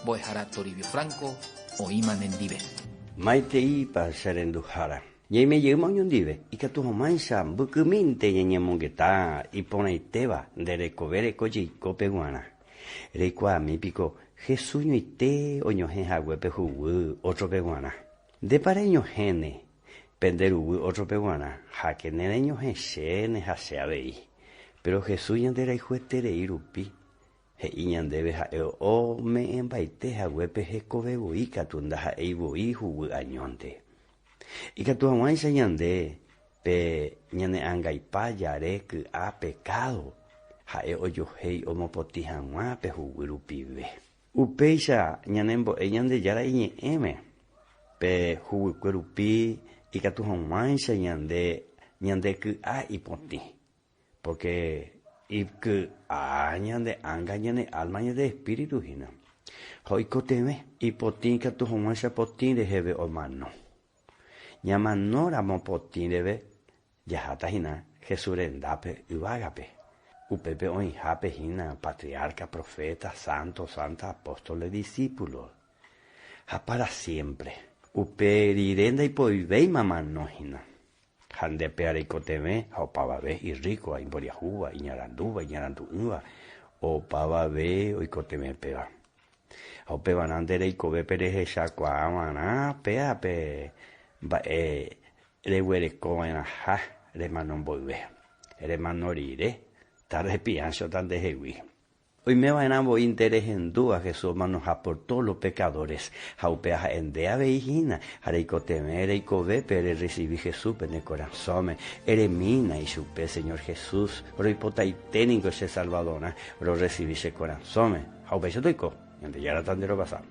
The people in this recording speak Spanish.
Boejara Toribio Franco, Oiman Endive. Maitei pa Serenduhara. Yei me yema nyondive, ikatu homansa, bukuminte yenyamongeta, iponaiteva, de recovere koji copeguana. Reikua mi pico, Jesús ite oñoje haguepe jugu, otro peguana. De pareño gene, penderugu otro peguana, jaquenereño gene jaseabei. Pero Jesús yandera hijuetere irupi. He iñandebe jaeo o me embaite haguepe jecovebo ikatunda jaeibo jugu añonte. Ikatu haguansa yande, pe ñane angaipa yare que ha pecado. Jae oyohei omopoti hangua pe juguirupive. Upeisha ñanembo eñande yara iñeeme. Pe juguirupi ikatu haguansa ñande que ha ipoti. Porque y que ñande anga ñane alma ñande espíritu hina. Hoikoteme ipoti ikatu haguansa poti de hebe o mano. Ñamanora mopoti debe yahata hina Jesurendape uvagape. Upepe oinjape hina patriarca, profeta, santo, santa, apóstoles, discípulos. Ha para siempre. Uperirenda y poivei mamá no hina. Handepe areikoteme, opavabe y rico, aimboriajuba, iñaranduba, iñaranduba, opavabe, oikoteme peva. Opevanandere y cobe pereje shakuamana, pea pe. Rehuereco en ajá, remanon boive, remanорire, tarde piancho tan de jehui. Hoy me van a voy interés en duda Jesús manos por todos los pecadores. Jaupea en dea veijina, areicoteme, areicobe, pero recibí Jesús en el corazón. Eremina y supe, Señor Jesús, roipota y técnico ese salvador, pero recibí ese corazón. Jaupe yo toico, y ante ya era tan de lo pasado.